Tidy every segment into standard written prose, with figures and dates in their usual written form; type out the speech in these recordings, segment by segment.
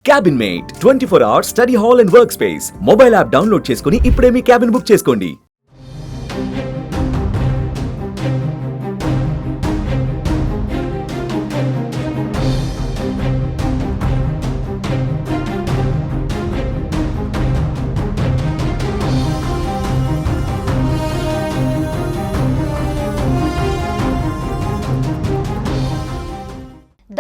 క్యాబిన్మేట్ 24 hours study hall and work space mobile app download చేసుకుని ఇప్పుడే మీ cabin book చేసుకోండి.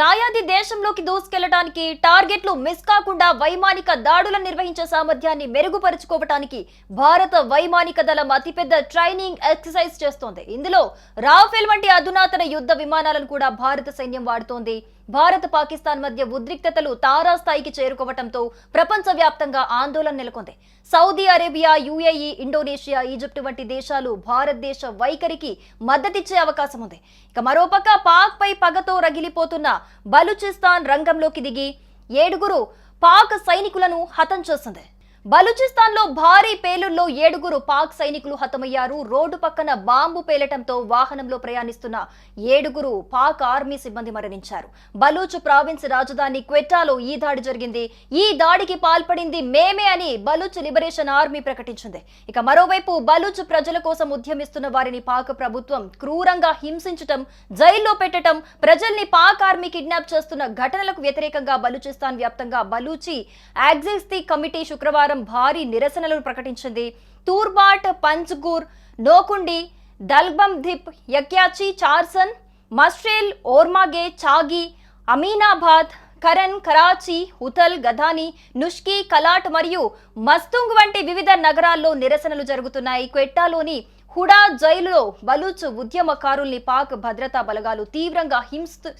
దాయాది దేశంలోకి దూసుకెళ్లడానికి టార్గెట్లు మిస్ కాకుండా వైమానిక దాడులను నిర్వహించే సామర్థ్యాన్ని మెరుగుపరుచుకోవటానికి భారత వైమానిక దళం అతిపెద్ద ట్రైనింగ్ ఎక్సర్సైజ్ చేస్తోంది. ఇందులో రాఫెల్ వంటి అధునాతన యుద్ధ విమానాలను కూడా భారత సైన్యం వాడుతోంది. భారత్ పాకిస్తాన్ మధ్య ఉద్రిక్తతలు తారాస్థాయికి చేరుకోవడంతో ప్రపంచవ్యాప్తంగా ఆందోళన నెలకొంది. Saudi Arabia, UAE, Indonesia, Egypt వంటి దేశాలు భారతదేశ వైఖరికి మద్దతిచ్చే అవకాశం ఉంది. ఇక మరోపక్క పాక్ పై పగతో రగిలిపోతున్న బలూచిస్తాన్ రంగంలోకి దిగి 7 పాక్ సైనికులను హతం చేసింది. బలూచిస్తాన్ లో భారీ పేలుళ్లో 7 పాక్ సైనికులు హతమయ్యారు. రోడ్డు పక్కన బాంబు పేలటంతో వాహనంలో ప్రయాణిస్తున్న 7 పాక్ ఆర్మీ సిబ్బంది మరణించారు. బలూచ్ ప్రావిన్స్ రాజధాని క్వెటాలో ఈ దాడి జరిగింది. ఈ దాడికి పాల్పడింది మేమే అని బలూచ్ లిబరేషన్ ఆర్మీ ప్రకటించింది. ఇక మరోవైపు బలూచ్ ప్రజల కోసం ఉద్యమిస్తున్న వారిని పాక్ ప్రభుత్వం క్రూరంగా హింసించటం, జైల్లో పెట్టడం, ప్రజల్ని పాక్ ఆర్మీ కిడ్నాప్ చేస్తున్న ఘటనలకు వ్యతిరేకంగా బలూచిస్తాన్ వ్యాప్తంగా బలూచి యాక్సిస్తి కమిటీ శుక్రవారం భారీ నిరసనలను ప్రకటించింది. తూర్బాట్, పంజ్గూర్, నోకుండి, దల్బంధిప్, యక్యాచి, చార్సన్, మస్ట్రేల్, ఓర్మాగే, చాగి, అమీనాబాద్, కరన్, కరాచీ, ఉథల్, గధాని, నుష్కి, కలాట్ మరియు మస్తుంగ్ వంటి వివిధ నగరాల్లో నిరసనలు జరుగుతున్నాయి. క్వెట్టాలోని హుడా జైలులో బలూచ్ ఉద్యమకారుల్ని పాక్ భద్రతా బలగాలు తీవ్రంగా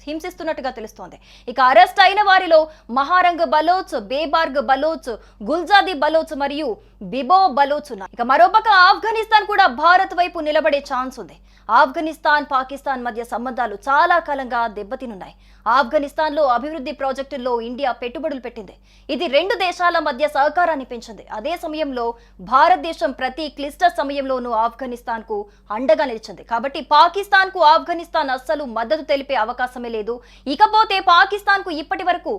హింసిస్తున్నట్టుగా తెలుస్తోంది. ఇక అరెస్ట్ అయిన వారిలో మహారంగ్ బలోచ్, బేబార్గ్ బలోచ్, గుల్జాది బలోచ్ మరియు బిబో బలోచ్ ఉన్నారు. ఇక మరోపక్క ఆఫ్ఘనిస్తాన్ కూడా భారత్ వైపు నిలబడే ఛాన్స్ ఉంది. ఆఫ్ఘనిస్తాన్, పాకిస్తాన్ మధ్య సంబంధాలు చాలా కాలంగా దెబ్బతినున్నాయి. ఆఫ్ఘనిస్తాన్ లో అభివృద్ధి ప్రాజెక్టుల్లో ఇండియా పెట్టుబడులు పెట్టింది. ఇది 2 దేశాల మధ్య సహకారాన్ని పెంచింది. అదే సమయంలో భారతదేశం ప్రతి క్లిష్ట సమయంలోనూ ఆఫ్ఘనిస్తాన్ కు అండగా నిలిచింది. కాబట్టి పాకిస్తాన్ కు ఆఫ్ఘనిస్తాన్ అస్సలు మద్దతు తెలిపే అవకాశమే లేదు. ఇకపోతే పాకిస్తాన్ కు ఇప్పటి వరకు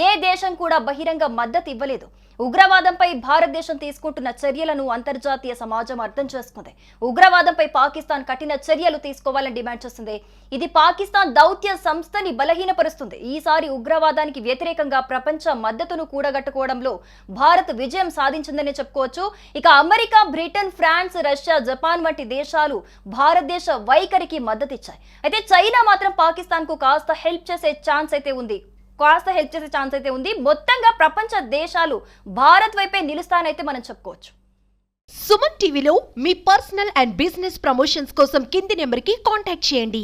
ఏ దేశం కూడా బహిరంగ మద్దతు ఇవ్వలేదు. ఉగ్రవాదంపై భారతదేశం తీసుకుంటున్న చర్యలను అంతర్జాతీయ సమాజం అర్థం చేసుకుంది. ఉగ్రవాదంపై పాకిస్తాన్ కఠిన చర్యలు తీసుకోవాలని డిమాండ్ చేస్తుంది. ఇది పాకిస్తాన్ దౌత్య సంస్థని బలహీనపరుస్తుంది. ఈసారి ఉగ్రవాదానికి వ్యతిరేకంగా ప్రపంచ మద్దతును కూడగట్టుకోవడంలో భారత్ విజయం సాధించిందని చెప్పుకోవచ్చు. ఇక America, Britain, France, Russia, Japan వంటి దేశాలు భారతదేశ వైఖరికి మద్దతు ఇచ్చాయి. అయితే చైనా మాత్రం పాకిస్తాన్ కు కాస్త హెల్ప్ చేసే ఛాన్స్ అయితే ఉంది. మొత్తంగా ప్రపంచ దేశాలు భారత్ వైపే నిలుస్తానైతే మనం చెప్పుకోవచ్చు. సుమన్ టీవీలో మీ పర్సనల్ అండ్ బిజినెస్ ప్రమోషన్స్ కోసం కింది నెంబర్కి కాంటాక్ట్ చేయండి.